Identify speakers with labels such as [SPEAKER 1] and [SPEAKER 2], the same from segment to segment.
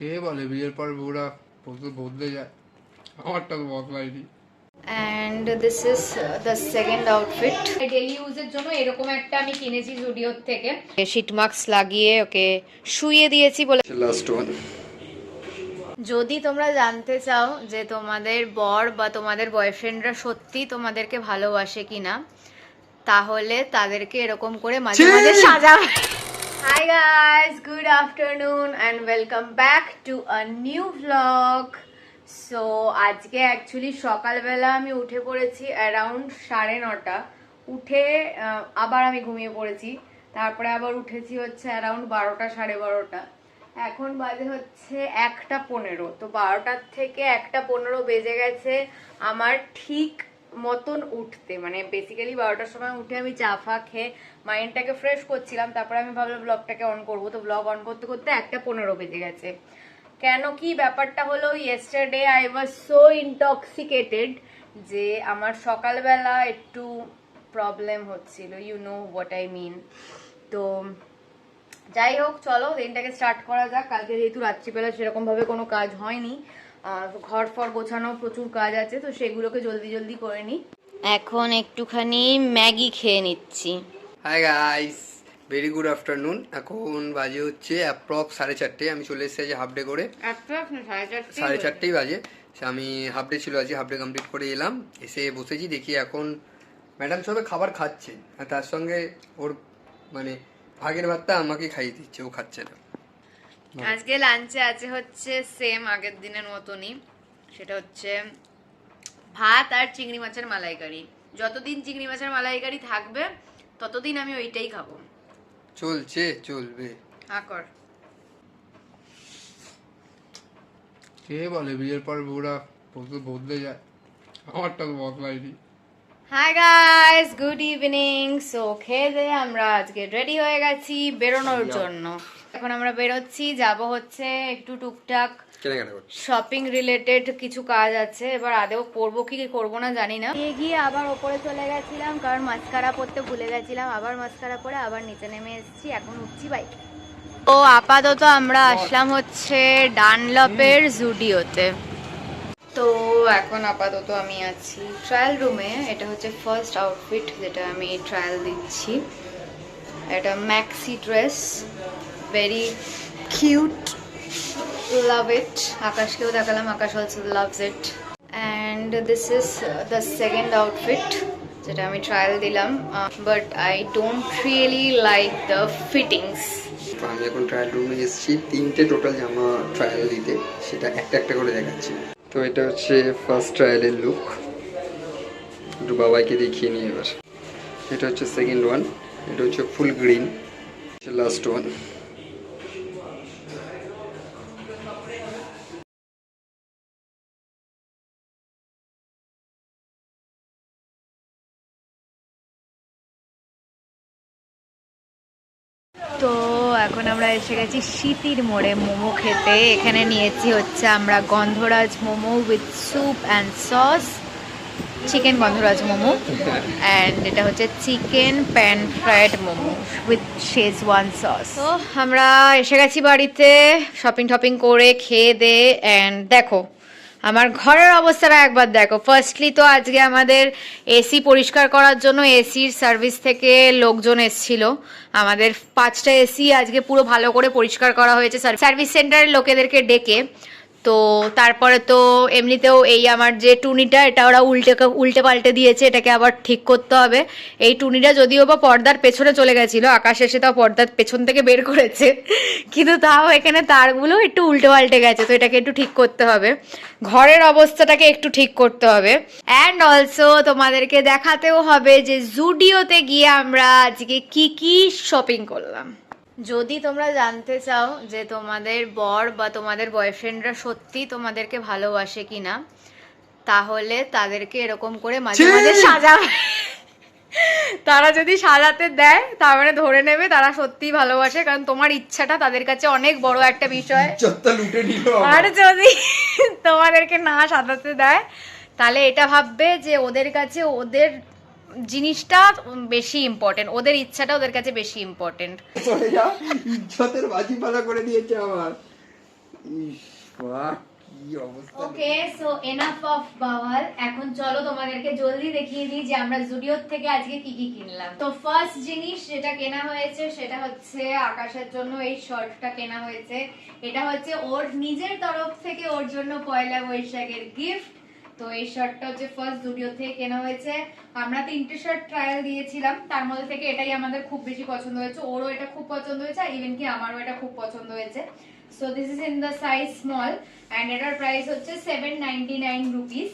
[SPEAKER 1] কে বলে বিয়ের পর বউরা বদলে যায়? আমারটা তো বদলায়নি।
[SPEAKER 2] And this is the second outfit. Daily ইউজের জন্য এরকম একটা আমি কিনেছি জুডিও থেকে। শীট মাস্ক লাগিয়ে ওকে শুইয়ে দিয়েছি বলে।
[SPEAKER 1] Last one.
[SPEAKER 2] যদি তোমরা জানতে চাও যে তোমাদের বর বা তোমাদের বয়ফ্রেন্ডরা সত্যি তোমাদেরকে ভালোবাসে কিনা, তাহলে তাদেরকে এরকম করে মাঝে মাঝে সাজাও। Hi guys, good afternoon and welcome back to a new vlog. So আজকে অ্যাকচুয়ালি সকালবেলা আমি উঠে পড়েছি অ্যারাউন্ড 9:30। উঠে আবার আমি ঘুমিয়ে পড়েছি, তারপরে আবার উঠেছি হচ্ছে অ্যারাউন্ড 12টা 12:30। এখন বাজে হচ্ছে 1:15। তো 12টার থেকে 1:15 বেজে গেছে আমার ঠিক মতন উঠতে, মানে বেসিক্যালি 12টার সময় উঠে আমি চা ফা খেয়ে মাইন্ডটাকে ফ্রেশ করছিলাম, তারপরে আমি ভাবলাম ব্লগটাকে অন করবো। তো ব্লগ অন করতে করতে 1:15 বেজে গেছে। কেন কি ব্যাপারটা হলো, yesterday I was so intoxicated যে আমার সকালবেলা একটু প্রবলেম হচ্ছিল, you know what I mean. তো যাই হোক, চলো দিনটাকে স্টার্ট করা যাক। কালকে যেহেতু রাত্রিবেলা সেরকম ভাবে কোনো কাজ হয়নি, ঘর ফর গোছানো প্রচুর কাজ আছে, তো সেগুলোকে জলদি জলদি করে নিই। এখন একটুখানি ম্যাগি খেয়ে নিচ্ছি।
[SPEAKER 1] Hi guys, very good afternoon. এখন বাজে হচ্ছে অ্যাপ্রক্স 4:30। আমি চলে এসেছি আজ হাফ ডে করে। 4:30 বাজে। আমি হাফ ডে ছিল, আজকে হাফ ডে কমপ্লিট করে এলাম, এসে বসেছি। দেখি এখন ম্যাডাম সবে খাবার খাচ্ছে, আর তার সঙ্গে ওর মানে ভাগের ভাতটা আমাকে খাইয়ে দিচ্ছে, ও খাচ্ছে না।
[SPEAKER 2] আজকে লাঞ্চে আছে হচ্ছে সেম আগের দিনের মতনই, সেটা হচ্ছে ভাত আর চিংড়ি মাছের মালাইকারি। যতদিন চিংড়ি মাছের মালাইকারি থাকবে ততদিন আমি ওইটাই খাবো।
[SPEAKER 1] চলছে, চলবে।
[SPEAKER 2] হ্যাঁ কর।
[SPEAKER 1] কে বলে বিয়ের পর বউরা বদলে যায়? আমারটা তো বদলায়নি।
[SPEAKER 2] Hi guys, good evening. So খেয়ে দিয়ে আমরা আজকে রেডি হয়ে গেছি বেরোনোর জন্য। এখন আমরা বেরোচ্ছি, যাব হচ্ছে একটু টুকটাক
[SPEAKER 1] কেনাকাটা করছি,
[SPEAKER 2] শপিং রিলেটেড কিছু কাজ আছে। এবার আদেও করবো কি করবো না জানি না। গিয়ে আবার ওপরে চলে গেছিলাম, কারণ মাস্কারা পরতে ভুলে গেছিলাম। আবার মাস্কারা পরে আবার নিচে নেমে এসেছি, এখন উঠছি বাইক। তো আপাতত আমরা আসলাম হচ্ছে ডানলপের জুডিওতে। তো এখন আপাতত আমি আছি ট্রায়াল রুমে। এটা হচ্ছে ফার্স্ট আউটফিট যেটা আমি ট্রায়াল দিচ্ছি। এটা maxi dress, very cute, love it. আকাশকেও দেখালাম, Akash also loves it. And this is the second outfit যেটা আমি ট্রায়াল দিলাম, but I don't really like the fittings.
[SPEAKER 1] তো আমি এখন ট্রায়াল রুমে এসেছি, 3টে টোটাল জামা ট্রায়াল দিতে, সেটা একটা একটা করে দেখাচ্ছি। তো এটা হচ্ছে ফার্স্ট ট্রায়ালের লুক, একটু বাবাইকে দেখিয়ে নিই এবার। এটা হচ্ছে সেকেন্ড ওয়ান, এটা হচ্ছে ফুল গ্রিন, লাস্ট ওয়ান।
[SPEAKER 2] তো এখন আমরা এসে গেছি শীতির মোড়ে মোমো খেতে। এখানে নিয়েছি হচ্ছে আমরা গন্ধরাজ momo with soup and sauce, chicken Gondhoraj momo, and এটা হচ্ছে chicken pan fried momo with schezwan sauce. তো আমরা এসে গেছি বাড়িতে, শপিং টপিং করে খেয়ে দে। অ্যান্ড দেখো আমার ঘরের অবস্থাটা একবার দেখো। ফার্স্টলি তো আজকে আমাদের এসি পরিষ্কার করার জন্য এসির সার্ভিস থেকে লোকজন এসেছিল। আমাদের 5টা এসি আজকে পুরো ভালো করে পরিষ্কার করা হয়েছে সার্ভিস সেন্টারের লোকেদেরকে ডেকে। তো তারপরে তো এমনিতেও এই আমার যে টুনিটা, এটা ওরা উল্টে পাল্টে দিয়েছে, এটাকে আবার ঠিক করতে হবে। এই টুনিটা যদিও বা পর্দার পেছনে চলে গেছিলো, আকাশ এসে তাও পর্দার পেছন থেকে বের করেছে, কিন্তু তাও এখানে তারগুলো একটু উল্টে পাল্টে গেছে, তো এটাকে একটু ঠিক করতে হবে। ঘরের অবস্থাটাকে একটু ঠিক করতে হবে। অ্যান্ড অলসো তোমাদেরকে দেখাতেও হবে যে জুডিওতে গিয়ে আমরা আজকে কি কি শপিং করলাম। যদি তোমরা জানতে চাও যে তোমাদের বর বা তোমাদের বয়ফ্রেন্ডরা সত্যি তোমাদেরকে ভালোবাসে কিনা, তাহলে তাদেরকে এরকম করে মাঝে মাঝে সাজাও। তারা যদি সাজাতে দেয় তার মানে ধরে নেবে তারা সত্যিই ভালোবাসে, কারণ তোমার ইচ্ছাটা তাদের কাছে অনেক বড় একটা বিষয়। আর যদি তোমাদেরকে না সাজাতে দেয় তাহলে এটা ভাববে যে ওদের কাছে ওদের জিনিসটা বেশি ইম্পর্টেন্ট, ওদের ইচ্ছাটা ওদের কাছে বেশি ইম্পর্টেন্ট।
[SPEAKER 1] ইজ্জতের বাজি পালা করে দিয়েছে আমার। ইস বাহ, কি অবস্থা।
[SPEAKER 2] ওকে, সো এনাফ অফ বাওয়াল। এখন চলো তোমাদেরকে জলদি দেখিয়ে দিই যে আমরা জুডিওর থেকে আজকে কি কি কিনলাম। তো ফার্স্ট জিনিস যেটা কেনা হয়েছে সেটা হচ্ছে আকাশের জন্য এই শার্টটা কেনা হয়েছে। এটা হচ্ছে ওর নিজের তরফ থেকে ওর জন্য পয়লা বৈশাখের গিফট। তো এই শার্টটা হচ্ছে ফার্স্ট জুডিও থেকে কেনা হয়েছে। আমরা 3টে শার্ট ট্রায়াল দিয়েছিলাম, তার মধ্যে থেকে এটাই আমাদের খুব বেশি পছন্দ হয়েছে। ওরও এটা খুব পছন্দ হয়েছে, ইভেন কি আমারও এটা খুব পছন্দ হয়েছে। So this is in the size small and এটার প্রাইস হচ্ছে 799 রুপিস।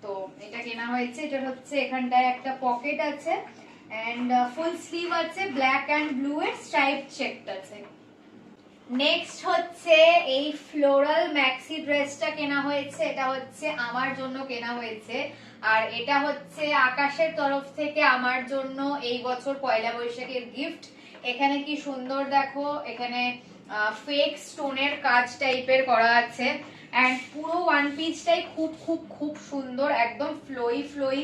[SPEAKER 2] তো এটা কেনা হয়েছে। এটা হচ্ছে এখানটায় একটা পকেট আছে এন্ড ফুল স্লিভ আছে, ব্ল্যাক এন্ড ব্লু এর স্ট্রাইপ চেকড আছে। নেক্সট হচ্ছে এই ফ্লোরাল ম্যাক্সি ড্রেসটা কেনা হয়েছে। এটা হচ্ছে আমার জন্য কেনা হয়েছে, আর এটা হচ্ছে আকাশের তরফ থেকে আমার জন্য এই বছর পয়লা বৈশাখের গিফট। এখানে কি সুন্দর দেখো, এখানে ফেক স্টোনের কাজ টাইপের করা আছে এন্ড পুরো ওয়ান পিসটাই খুব খুব খুব সুন্দর, একদম ফ্লোই ফ্লোই।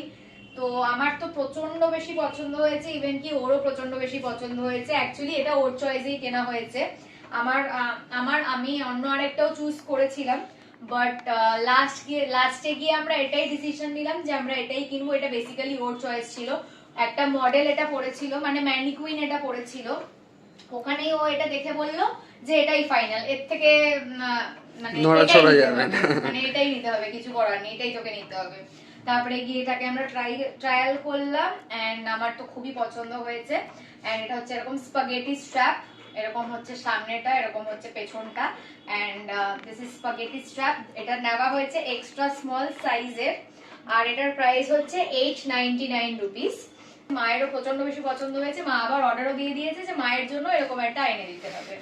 [SPEAKER 2] তো আমার তো প্রচন্ড বেশি পছন্দ হয়েছে, ইভেন কি ওরও প্রচন্ড বেশি পছন্দ হয়েছে। অ্যাকচুয়ালি এটা ওর চয়েসেই কেনা হয়েছে। আমি অন্য আরেকটাও চুজ করেছিলাম, বাট লাস্টে গিয়ে আমরা এটাই ডিসিশন নিলাম যে আমরা এটাই কিনবো। এটা বেসিক্যালি ওর চয়েস ছিল। একটা মডেল এটা পড়েছিল, মানে ম্যানিকুইন এটা পড়েছিল, ওখানেই ও এটা দেখে বললো যে এটাই ফাইনাল, এর থেকে মানে এটাই নিতে হবে, কিছু করার নেই, এটাই তোকে নিতে হবে। তারপরে গিয়ে এটাকে আমরা ট্রায়াল করলাম এন্ড আমার তো খুবই পছন্দ হয়েছে। এন্ড এটা হচ্ছে এরকম স্পাগেটি স্ট্র্যাপ, এরকম হচ্ছে সামনেটা, এরকম হচ্ছে পেছনটা and this is spaghetti strap. এটা নেওয়া হয়েছে এক্সট্রা স্মল সাইজের আর এটার প্রাইস হচ্ছে 899 রুপিস। মায়েরও প্রচন্ড বেশি পছন্দ হয়েছে, মা আবার অর্ডারও দিয়ে দিয়েছে যে মায়ের জন্য এরকম একটা এনে দিতে হবে।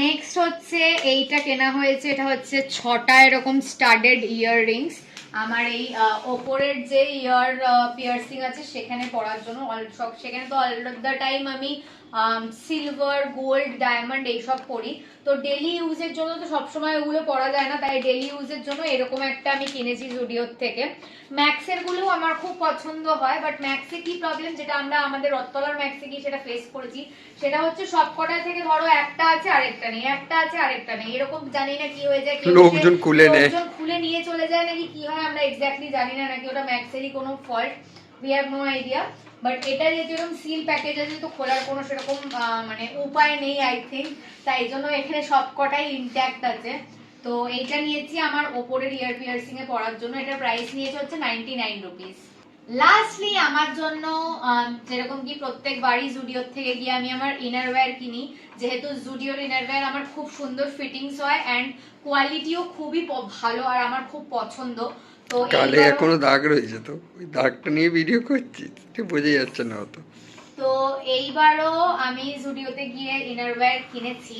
[SPEAKER 2] নেক্সট হচ্ছে এইটা কেনা হয়েছে। এটা হচ্ছে 6টা এরকম স্টাডেড ইয়াররিংস। আমার এই ওপরের যে ইয়ার পিয়ার্সিং আছে সেখানে পরার জন্য। সেখানে তো অল দ্য টাইম আমি সিলভার, গোল্ড, ডায়মন্ড এইসব পরি, তো ডেলি ইউজের জন্য তো সবসময় ওগুলো পরা যায় না, তাই ডেলি ইউজের জন্য এরকম একটা আমি কিনেছি জুডিওর থেকে। ম্যাক্সের গুলো আমার খুব পছন্দ হয়, বাট ম্যাক্সে কি প্রবলেম, যেটা আমরা আমাদের রত্তলার ম্যাক্সে কি সেটা ফেস করেছি, সেটা হচ্ছে সবকটা থেকে ধরো একটা আছে আরেকটা নেই, একটা আছে আরেকটা নেই, এরকম জানি না কি হয়ে যায়,
[SPEAKER 1] লোকজন
[SPEAKER 2] খুলে নিয়ে চলে যায় নাকি কি হয় আমরা এক্স্যাক্টলি জানি না, নাকি ওটা ম্যাক্সেরই কোনো fault, we have no idea. But এটা যেহেতু এরকম সিল প্যাকেজ আছে তো খোলার কোনো সেরকম মানে উপায় নেই আই থিঙ্ক, তাই জন্য এখানে সবকটাই ইনট্যাক্ট আছে। তো এইটা নিয়েছি আমার ওপরের ইয়ার পিয়ার্সিং এ পরার জন্য। এটার প্রাইস নিয়েছে হচ্ছে 99 রুপিস। লাস্টলি আমার জন্য যেরকম কি প্রত্যেকবারই জুডিওর থেকে গিয়ে আমি আমার ইনারওয়্যার কিনি, যেহেতু জুডিওর ইনারওয়্যার আমার খুব সুন্দর ফিটিংস হয় এন্ড কোয়ালিটিও খুবই ভালো আর আমার খুব পছন্দ। তো
[SPEAKER 1] গালে এখনো দাগ রয়েছে, তো ওই দাগটা নিয়ে ভিডিও করছি, বোঝা যাচ্ছে না অত।
[SPEAKER 2] তো এইবারও আমি জুডিওতে গিয়ে ইনারওয়্যার কিনেছি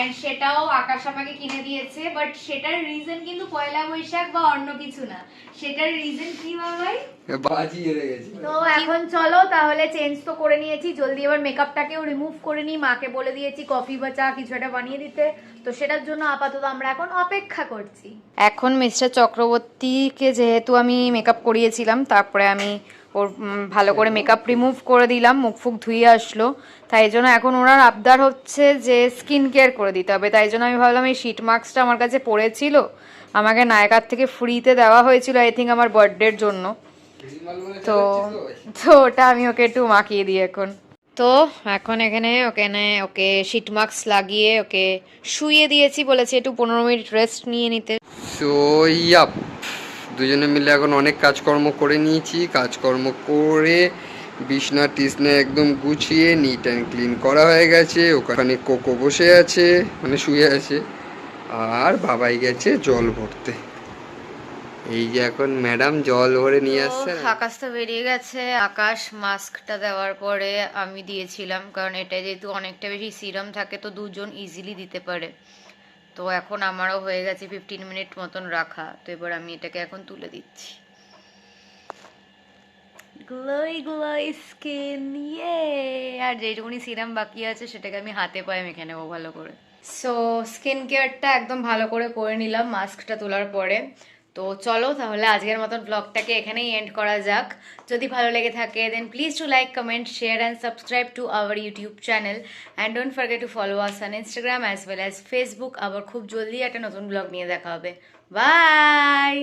[SPEAKER 2] এন্ড সেটাও আকাশ আমাকে কিনে দিয়েছে, বাট সেটার রিজন কিন্তু পয়লা বৈশাখ বা অন্য কিছু না, সেটার রিজন কি বাবাই,
[SPEAKER 1] বাজি হেরে গেছি।
[SPEAKER 2] তো এখন চলো তাহলে চেঞ্জ তো করে নিয়েছি, জলদি এবার মেকআপটাকেও রিমুভ করে নিই। মাকে বলে দিয়েছি কফি বা চা কিছু একটা বানিয়ে দিতে, তো সেটার জন্য আপাতত আমরা এখন অপেক্ষা করছি। এখন মিস্টার চক্রবর্তীকে যেহেতু আমি মেকআপ করিয়েছিলাম, তারপরে আমি ওর ভালো করে মেকআপ রিমুভ করে দিলাম, মুখ ফুক ধুয়ে আসলো, তাই জন্য এখন ওনার আবদার হচ্ছে যে স্কিন কেয়ার করে দিতে হবে। তাই জন্য আমি ভাবলাম এই শিট মাস্কটা আমার কাছে পড়েছিল, আমাকে নায়কার থেকে ফ্রিতে দেওয়া হয়েছিল আই থিঙ্ক আমার বার্থডের জন্য, তো ওটা আমি ওকে একটু মাখিয়ে দিই এখন। তো এখন ওকে শিট মাস্ক লাগিয়ে ওকে শুইয়ে দিয়েছি, বলেছি একটু 15 মিনিট রেস্ট নিয়ে নিতে।
[SPEAKER 1] সো ইয়াপ, দুজনে মিলে এখন অনেক কাজকর্ম করে নিয়েছি। কাজকর্ম করে বিছনা টিসনা একদম গুছিয়ে নিট অ্যান্ড ক্লিন করা হয়ে গেছে। ওখানে কোকো বসে আছে, মানে শুয়ে আছে, আর বাবাই গেছে জল ভরতে। এই যে এখন ম্যাডাম জল ভরে নিয়ে আসছে।
[SPEAKER 2] আকাশ তো বেরিয়ে গেছে। আকাশ মাস্কটা দেওয়ার পরে আমি দিয়েছিলাম, কারণ এটা যেহেতু অনেকটা বেশি সিরাম থাকে তো দুজন ইজিলি দিতে পারে। তো এখন আমারও হয়ে গেছে 15 মিনিট মতন রাখা, তো এবার আমি এটাকে এখন তুলে দিচ্ছি। গ্লোই গ্লোই স্কিন, ইয়ে। আর যেটুকুনি সিরাম বাকি আছে সেটাকে আমি হাতে পায়ে মেখে নেবো ভালো করে। সো স্কিন কেয়ারটা একদম ভালো করে নিলাম মাস্কটা তোলার পরে। তো চলো তাহলে আজকের মতন ব্লগটাকে এখানেই এন্ড করা যাক। যদি ভালো লেগে থাকে then please to like, comment, share and subscribe to our YouTube channel and don't forget to follow us on Instagram as well as Facebook. আবার খুব জলদি একটা নতুন ব্লগ নিয়ে দেখা হবে। বাই।